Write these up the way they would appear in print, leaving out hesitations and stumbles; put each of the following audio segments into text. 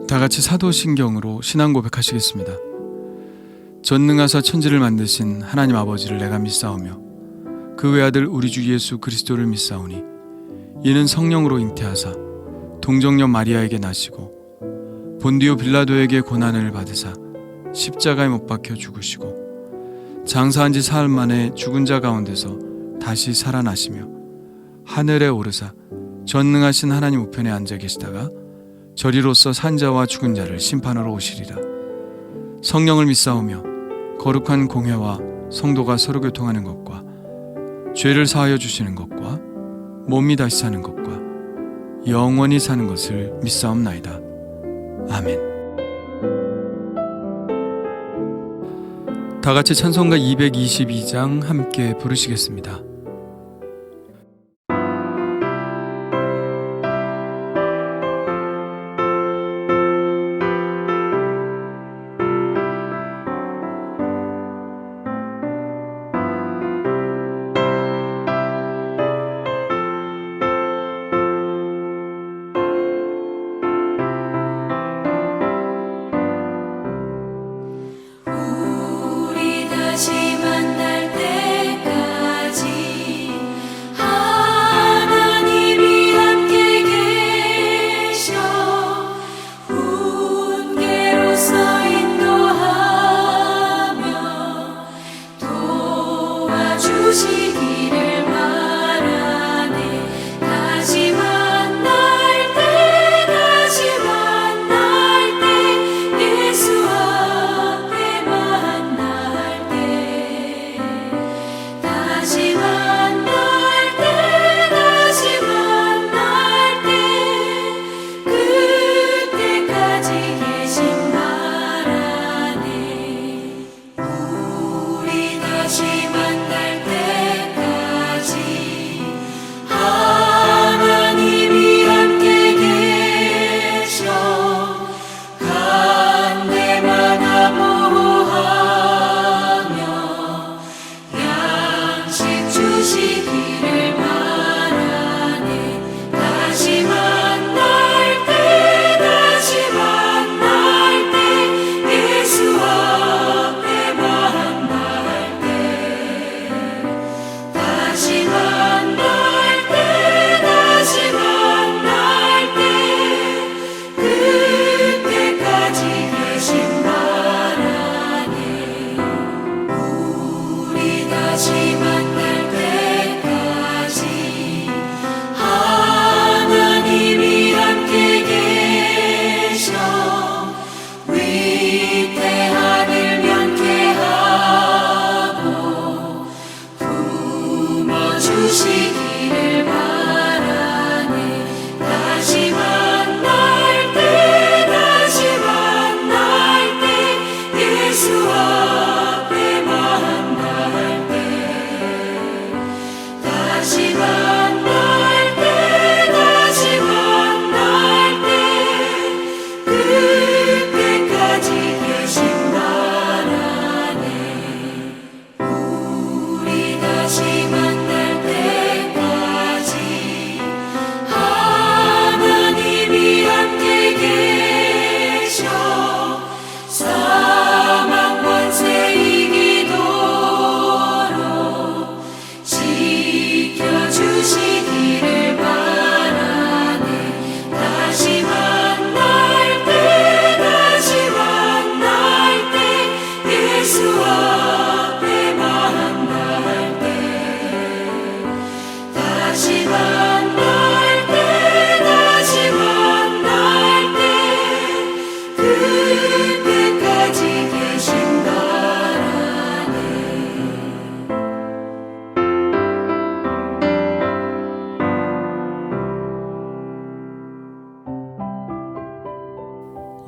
다 같이 사도신경으로 신앙 고백하시겠습니다. 전능하사 천지를 만드신 하나님 아버지를 내가 믿사오며 그 외아들 우리 주 예수 그리스도를 믿사오니 이는 성령으로 잉태하사 동정녀 마리아에게 나시고 본디오 빌라도에게 고난을 받으사 십자가에 못 박혀 죽으시고 장사한 지 사흘 만에 죽은 자 가운데서 다시 살아나시며 하늘에 오르사 전능하신 하나님 우편에 앉아 계시다가 저리로서 산자와 죽은 자를 심판하러 오시리라. 성령을 믿사오며 거룩한 공회와 성도가 서로 교통하는 것과 죄를 사하여 주시는 것과 몸이 다시 사는 것과 영원히 사는 것을 믿사옵나이다. 아멘. 다 같이 찬송가 222장 함께 부르시겠습니다.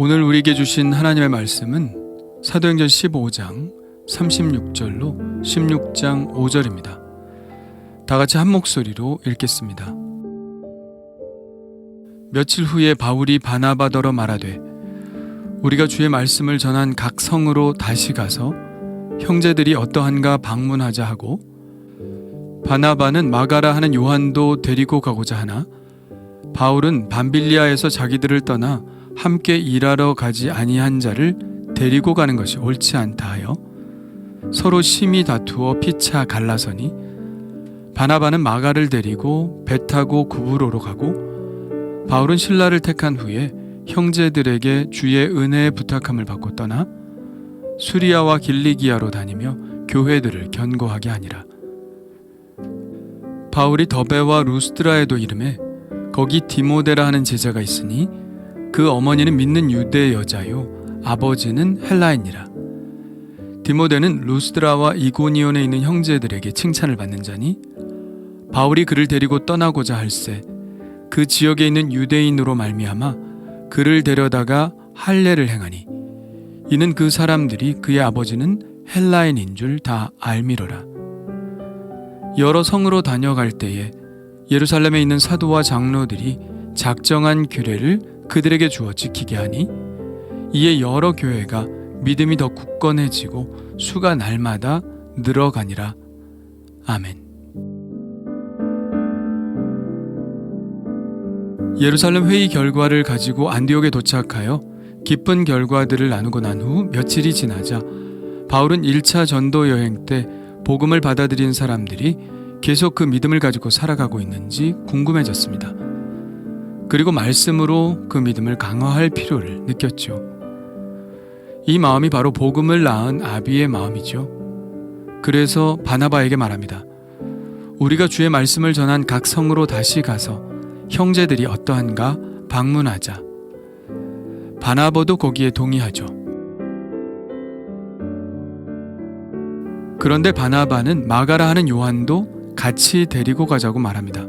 오늘 우리에게 주신 하나님의 말씀은 사도행전 15장 36절로 16장 5절입니다. 다 같이 한 목소리로 읽겠습니다. 며칠 후에 바울이 바나바더러 말하되 우리가 주의 말씀을 전한 각 성으로 다시 가서 형제들이 어떠한가 방문하자 하고, 바나바는 마가라 하는 요한도 데리고 가고자 하나 바울은 밤빌리아에서 자기들을 떠나 함께 일하러 가지 아니한 자를 데리고 가는 것이 옳지 않다 하여 서로 심히 다투어 피차 갈라서니, 바나바는 마가를 데리고 배 타고 구브로로 가고 바울은 실라를 택한 후에 형제들에게 주의 은혜의 부탁함을 받고 떠나 수리아와 길리기아로 다니며 교회들을 견고하게 하니라. 바울이 더베와 루스드라에도 이르매 거기 디모데라 하는 제자가 있으니 그 어머니는 믿는 유대 여자요 아버지는 헬라인이라. 디모데는 루스드라와 이고니온에 있는 형제들에게 칭찬을 받는 자니, 바울이 그를 데리고 떠나고자 할새 그 지역에 있는 유대인으로 말미암아 그를 데려다가 할례를 행하니, 이는 그 사람들이 그의 아버지는 헬라인인 줄 다 알미러라. 여러 성으로 다녀갈 때에 예루살렘에 있는 사도와 장로들이 작정한 규례를 그들에게 주어 지키게 하니, 이에 여러 교회가 믿음이 더 굳건해지고 수가 날마다 늘어가니라. 아멘. 예루살렘 회의 결과를 가지고 안디옥에 도착하여 기쁜 결과들을 나누고 난 후 며칠이 지나자 바울은 1차 전도 여행 때 복음을 받아들인 사람들이 계속 그 믿음을 가지고 살아가고 있는지 궁금해졌습니다. 그리고 말씀으로 그 믿음을 강화할 필요를 느꼈죠. 이 마음이 바로 복음을 낳은 아비의 마음이죠. 그래서 바나바에게 말합니다. 우리가 주의 말씀을 전한 각 성으로 다시 가서 형제들이 어떠한가 방문하자. 바나바도 거기에 동의하죠. 그런데 바나바는 마가라 하는 요한도 같이 데리고 가자고 말합니다.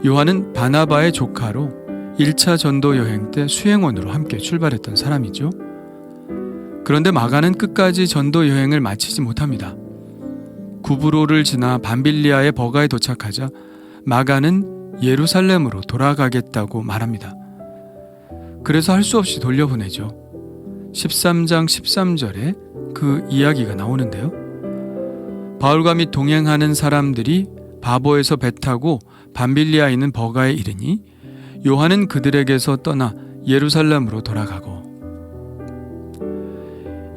요한은 바나바의 조카로 1차 전도 여행 때 수행원으로 함께 출발했던 사람이죠. 그런데 마가는 끝까지 전도 여행을 마치지 못합니다. 구브로를 지나 밤빌리아의 버가에 도착하자 마가는 예루살렘으로 돌아가겠다고 말합니다. 그래서 할 수 없이 돌려보내죠. 13장 13절에 그 이야기가 나오는데요. 바울과 및 동행하는 사람들이 바보에서 배 타고 밤빌리아에 있는 버가에 이르니 요한은 그들에게서 떠나 예루살렘으로 돌아가고.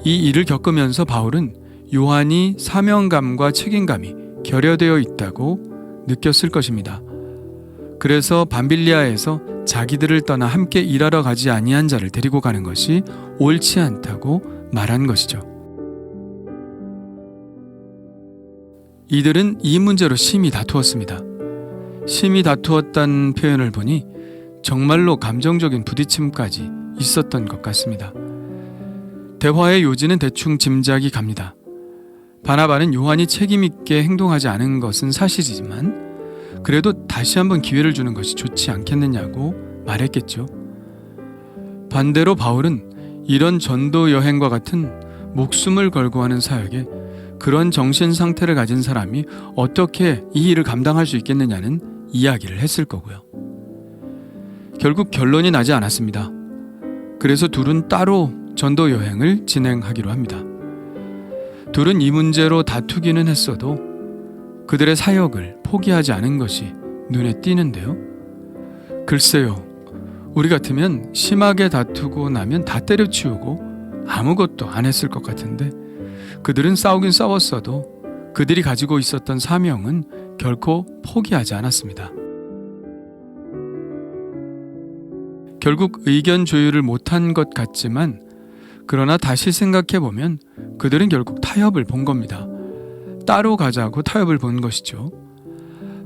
이 일을 겪으면서 바울은 요한이 사명감과 책임감이 결여되어 있다고 느꼈을 것입니다. 그래서 밤빌리아에서 자기들을 떠나 함께 일하러 가지 아니한 자를 데리고 가는 것이 옳지 않다고 말한 것이죠. 이들은 이 문제로 심히 다투었습니다. 심히 다투었다는 표현을 보니 정말로 감정적인 부딪힘까지 있었던 것 같습니다. 대화의 요지는 대충 짐작이 갑니다. 바나바는 요한이 책임있게 행동하지 않은 것은 사실이지만 그래도 다시 한번 기회를 주는 것이 좋지 않겠느냐고 말했겠죠. 반대로 바울은 이런 전도 여행과 같은 목숨을 걸고 하는 사역에 그런 정신 상태를 가진 사람이 어떻게 이 일을 감당할 수 있겠느냐는 이야기를 했을 거고요. 결국 결론이 나지 않았습니다. 그래서 둘은 따로 전도 여행을 진행하기로 합니다. 둘은 이 문제로 다투기는 했어도 그들의 사역을 포기하지 않은 것이 눈에 띄는데요. 글쎄요, 우리 같으면 심하게 다투고 나면 다 때려치우고 아무것도 안 했을 것 같은데 그들은 싸우긴 싸웠어도 그들이 가지고 있었던 사명은 결코 포기하지 않았습니다. 결국 의견 조율을 못한 것 같지만 그러나 다시 생각해보면 그들은 결국 타협을 본 겁니다. 따로 가자고 타협을 본 것이죠.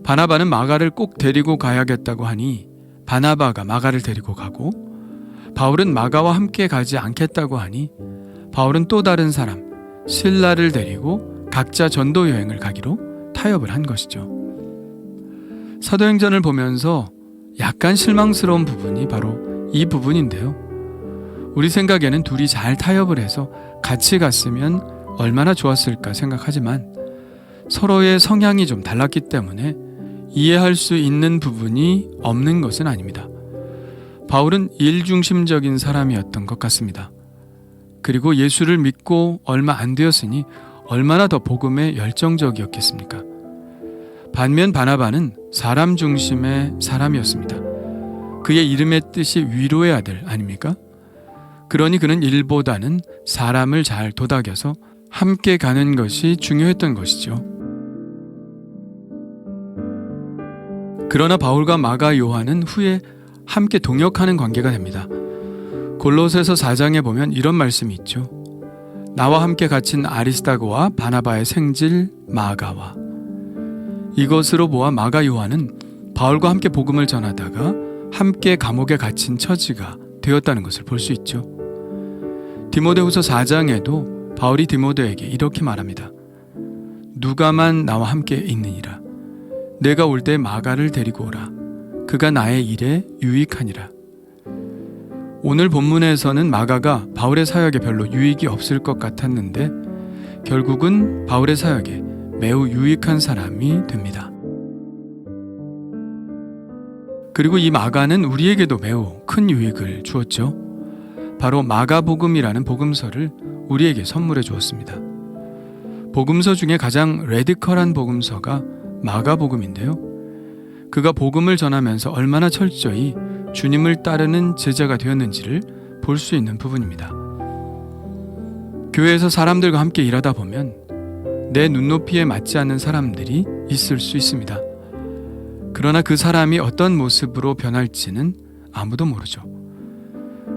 바나바는 마가를 꼭 데리고 가야겠다고 하니 바나바가 마가를 데리고 가고, 바울은 마가와 함께 가지 않겠다고 하니 바울은 또 다른 사람 실라를 데리고 각자 전도 여행을 가기로 타협을 한 것이죠. 사도행전을 보면서 약간 실망스러운 부분이 바로 이 부분인데요. 우리 생각에는 둘이 잘 타협을 해서 같이 갔으면 얼마나 좋았을까 생각하지만 서로의 성향이 좀 달랐기 때문에 이해할 수 있는 부분이 없는 것은 아닙니다. 바울은 일중심적인 사람이었던 것 같습니다. 그리고 예수를 믿고 얼마 안 되었으니 얼마나 더 복음에 열정적이었겠습니까? 반면 바나바는 사람 중심의 사람이었습니다. 그의 이름의 뜻이 위로의 아들 아닙니까? 그러니 그는 일보다는 사람을 잘 도닥여서 함께 가는 것이 중요했던 것이죠. 그러나 바울과 마가 요한은 후에 함께 동역하는 관계가 됩니다. 골로새서 4장에 보면 이런 말씀이 있죠. 나와 함께 갇힌 아리스다고와 바나바의 생질 마가와. 이것으로 보아 마가 요한은 바울과 함께 복음을 전하다가 함께 감옥에 갇힌 처지가 되었다는 것을 볼 수 있죠. 디모데후서 4장에도 바울이 디모데에게 이렇게 말합니다. 누가만 나와 함께 있느니라. 내가 올 때 마가를 데리고 오라. 그가 나의 일에 유익하니라. 오늘 본문에서는 마가가 바울의 사역에 별로 유익이 없을 것 같았는데 결국은 바울의 사역에 매우 유익한 사람이 됩니다. 그리고 이 마가는 우리에게도 매우 큰 유익을 주었죠. 바로 마가복음이라는 복음서를 우리에게 선물해 주었습니다. 복음서 중에 가장 레디컬한 복음서가 마가복음인데요. 그가 복음을 전하면서 얼마나 철저히 주님을 따르는 제자가 되었는지를 볼 수 있는 부분입니다. 교회에서 사람들과 함께 일하다 보면 내 눈높이에 맞지 않는 사람들이 있을 수 있습니다. 그러나 그 사람이 어떤 모습으로 변할지는 아무도 모르죠.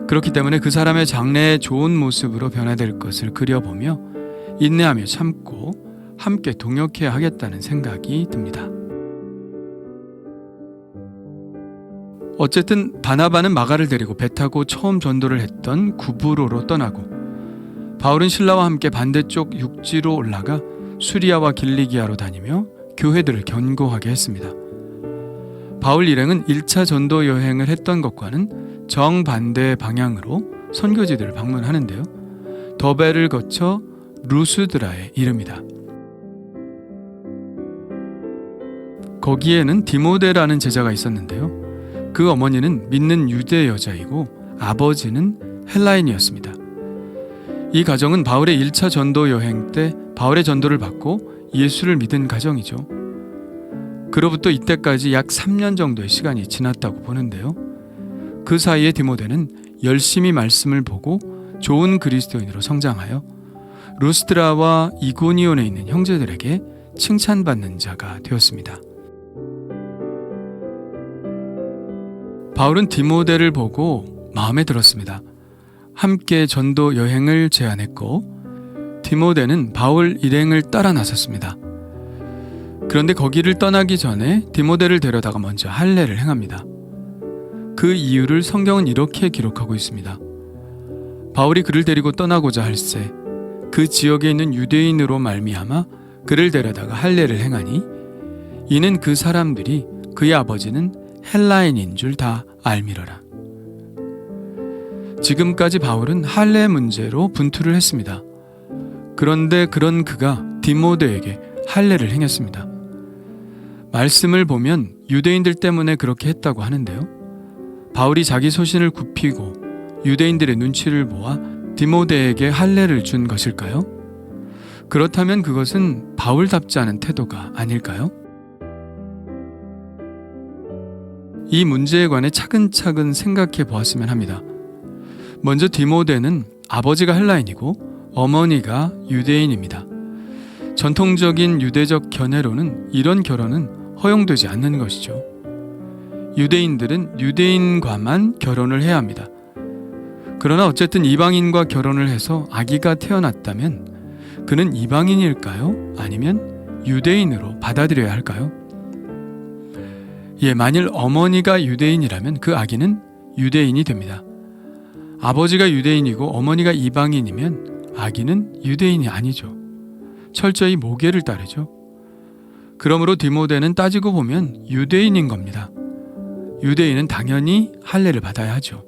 그렇기 때문에 그 사람의 장래에 좋은 모습으로 변화될 것을 그려보며 인내하며 참고 함께 동역해야 하겠다는 생각이 듭니다. 어쨌든 바나바는 마가를 데리고 배 타고 처음 전도를 했던 구브로로 떠나고 바울은 신라와 함께 반대쪽 육지로 올라가 수리아와 길리기아로 다니며 교회들을 견고하게 했습니다. 바울 일행은 1차 전도 여행을 했던 것과는 정반대 방향으로 선교지들을 방문하는데요. 더베를 거쳐 루스드라에 이릅니다. 거기에는 디모데라는 제자가 있었는데요. 그 어머니는 믿는 유대 여자이고 아버지는 헬라인이었습니다. 이 가정은 바울의 1차 전도 여행 때 바울의 전도를 받고 예수를 믿은 가정이죠. 그로부터 이때까지 약 3년 정도의 시간이 지났다고 보는데요. 그 사이에 디모데는 열심히 말씀을 보고 좋은 그리스도인으로 성장하여 루스드라와 이고니온에 있는 형제들에게 칭찬받는 자가 되었습니다. 바울은 디모데를 보고 마음에 들었습니다. 함께 전도 여행을 제안했고 디모데는 바울 일행을 따라 나섰습니다. 그런데 거기를 떠나기 전에 디모데를 데려다가 먼저 할례를 행합니다. 그 이유를 성경은 이렇게 기록하고 있습니다. 바울이 그를 데리고 떠나고자 할새 그 지역에 있는 유대인으로 말미암아 그를 데려다가 할례를 행하니 이는 그 사람들이 그의 아버지는 헬라인인 줄 다 알미러라. 지금까지 바울은 할례 문제로 분투를 했습니다. 그런데 그런 그가 디모데에게 할례를 행했습니다. 말씀을 보면 유대인들 때문에 그렇게 했다고 하는데요. 바울이 자기 소신을 굽히고 유대인들의 눈치를 보아 디모데에게 할례를 준 것일까요? 그렇다면 그것은 바울답지 않은 태도가 아닐까요? 이 문제에 관해 차근차근 생각해 보았으면 합니다. 먼저 디모데는 아버지가 헬라인이고 어머니가 유대인입니다. 전통적인 유대적 견해로는 이런 결혼은 허용되지 않는 것이죠. 유대인들은 유대인과만 결혼을 해야 합니다. 그러나 어쨌든 이방인과 결혼을 해서 아기가 태어났다면 그는 이방인일까요? 아니면 유대인으로 받아들여야 할까요? 만일 어머니가 유대인이라면 그 아기는 유대인이 됩니다. 아버지가 유대인이고 어머니가 이방인이면 아기는 유대인이 아니죠. 철저히 모계를 따르죠. 그러므로 디모데는 따지고 보면 유대인인 겁니다. 유대인은 당연히 할례를 받아야 하죠.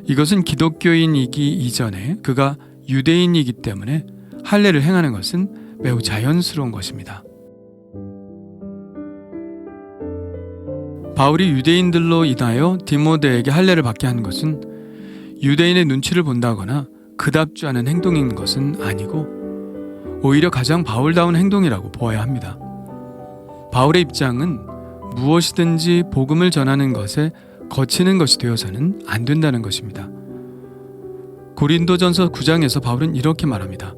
이것은 기독교인이기 이전에 그가 유대인이기 때문에 할례를 행하는 것은 매우 자연스러운 것입니다. 바울이 유대인들로 인하여 디모데에게 할례를 받게 한 것은 유대인의 눈치를 본다거나 그답지 않은 행동인 것은 아니고 오히려 가장 바울다운 행동이라고 보아야 합니다. 바울의 입장은 무엇이든지 복음을 전하는 것에 거치는 것이 되어서는 안 된다는 것입니다. 고린도전서 9장에서 바울은 이렇게 말합니다.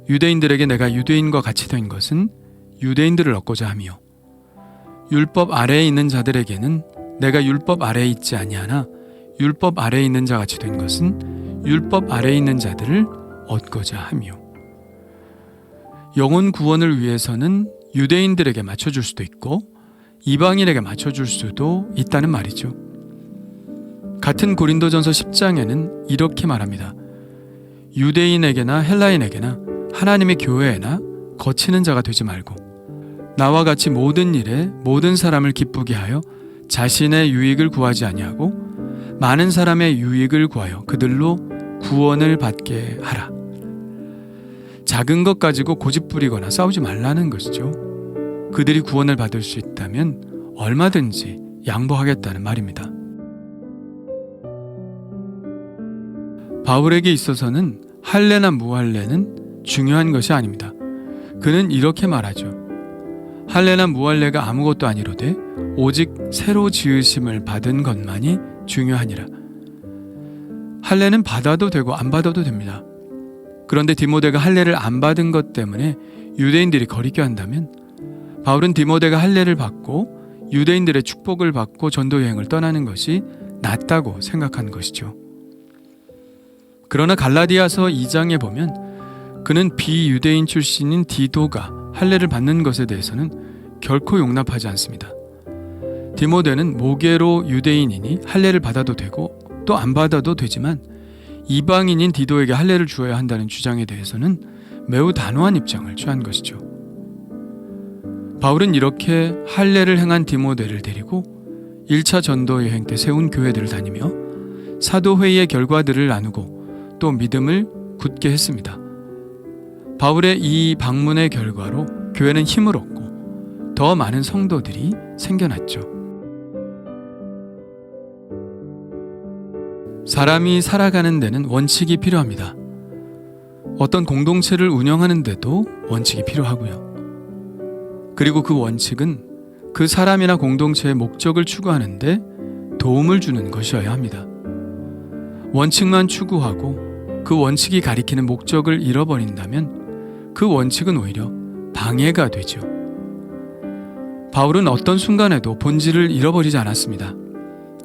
유대인들에게 내가 유대인과 같이 된 것은 유대인들을 얻고자 함이요 율법 아래에 있는 자들에게는 내가 율법 아래에 있지 아니하나 율법 아래에 있는 자같이 된 것은 율법 아래에 있는 자들을 얻고자 함이요. 영혼 구원을 위해서는 유대인들에게 맞춰줄 수도 있고 이방인에게 맞춰줄 수도 있다는 말이죠. 같은 고린도전서 10장에는 이렇게 말합니다. 유대인에게나 헬라인에게나 하나님의 교회에나 거치는 자가 되지 말고 나와 같이 모든 일에 모든 사람을 기쁘게 하여 자신의 유익을 구하지 아니하고 많은 사람의 유익을 구하여 그들로 구원을 받게 하라. 작은 것 가지고 고집 부리거나 싸우지 말라는 것이죠. 그들이 구원을 받을 수 있다면 얼마든지 양보하겠다는 말입니다. 바울에게 있어서는 할례나 무할례는 중요한 것이 아닙니다. 그는 이렇게 말하죠. 할례나 무할례가 아무것도 아니로되 오직 새로 지으심을 받은 것만이 중요하니라. 할례는 받아도 되고 안 받아도 됩니다. 그런데 디모데가 할례를 안 받은 것 때문에 유대인들이 거리게 한다면 바울은 디모데가 할례를 받고 유대인들의 축복을 받고 전도 여행을 떠나는 것이 낫다고 생각한 것이죠. 그러나 갈라디아서 2장에 보면 그는 비유대인 출신인 디도가 할례를 받는 것에 대해서는 결코 용납하지 않습니다. 디모데는 모계로 유대인이니 할례를 받아도 되고 또 안 받아도 되지만 이방인인 디도에게 할례를 주어야 한다는 주장에 대해서는 매우 단호한 입장을 취한 것이죠. 바울은 이렇게 할례를 행한 디모데를 데리고 1차 전도 여행 때 세운 교회들을 다니며 사도회의의 결과들을 나누고 또 믿음을 굳게 했습니다. 바울의 이 방문의 결과로 교회는 힘을 얻고 더 많은 성도들이 생겨났죠. 사람이 살아가는 데는 원칙이 필요합니다. 어떤 공동체를 운영하는 데도 원칙이 필요하고요. 그리고 그 원칙은 그 사람이나 공동체의 목적을 추구하는데 도움을 주는 것이어야 합니다. 원칙만 추구하고 그 원칙이 가리키는 목적을 잃어버린다면 그 원칙은 오히려 방해가 되죠. 바울은 어떤 순간에도 본질을 잃어버리지 않았습니다.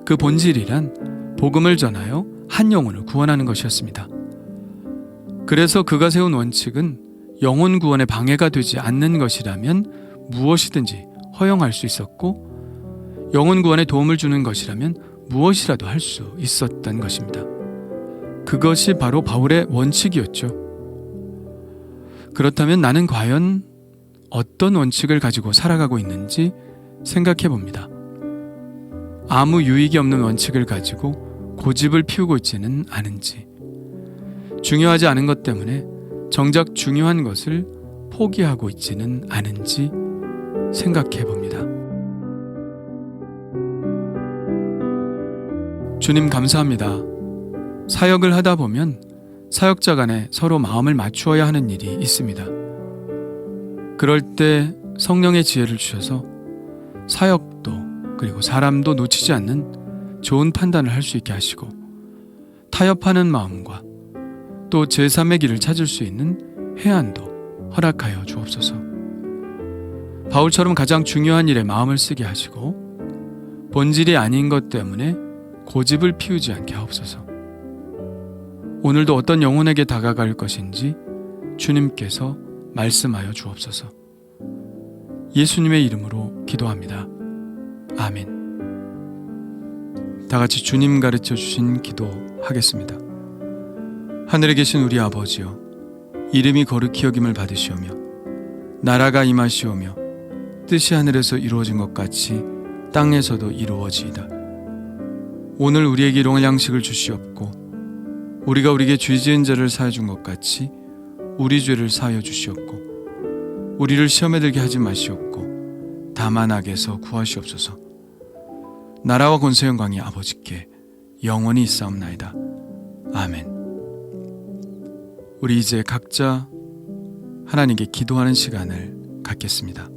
그 본질이란 복음을 전하여 한 영혼을 구원하는 것이었습니다. 그래서 그가 세운 원칙은 영혼 구원에 방해가 되지 않는 것이라면 무엇이든지 허용할 수 있었고 영혼 구원에 도움을 주는 것이라면 무엇이라도 할 수 있었던 것입니다. 그것이 바로 바울의 원칙이었죠. 그렇다면 나는 과연 어떤 원칙을 가지고 살아가고 있는지 생각해 봅니다. 아무 유익이 없는 원칙을 가지고 고집을 피우고 있지는 않은지, 중요하지 않은 것 때문에 정작 중요한 것을 포기하고 있지는 않은지 생각해 봅니다. 주님 감사합니다. 사역을 하다 보면 사역자 간에 서로 마음을 맞추어야 하는 일이 있습니다. 그럴 때 성령의 지혜를 주셔서 사역도 그리고 사람도 놓치지 않는 좋은 판단을 할 수 있게 하시고 타협하는 마음과 또 제3의 길을 찾을 수 있는 해안도 허락하여 주옵소서. 바울처럼 가장 중요한 일에 마음을 쓰게 하시고 본질이 아닌 것 때문에 고집을 피우지 않게 하옵소서. 오늘도 어떤 영혼에게 다가갈 것인지 주님께서 말씀하여 주옵소서. 예수님의 이름으로 기도합니다. 아멘. 다 같이 주님 가르쳐 주신 기도 하겠습니다. 하늘에 계신 우리 아버지여, 이름이 거룩히 여김을 받으시오며 나라가 임하시오며 뜻이 하늘에서 이루어진 것 같이 땅에서도 이루어지이다. 오늘 우리에게 일용할 양식을 주시옵고 우리가 우리에게 죄 지은 자를 사하여 준 것 같이 우리 죄를 사하여 주시옵고 우리를 시험에 들게 하지 마시옵고 다만 악에서 구하시옵소서. 나라와 권세 영광이 아버지께 영원히 있사옵나이다. 아멘. 우리 이제 각자 하나님께 기도하는 시간을 갖겠습니다.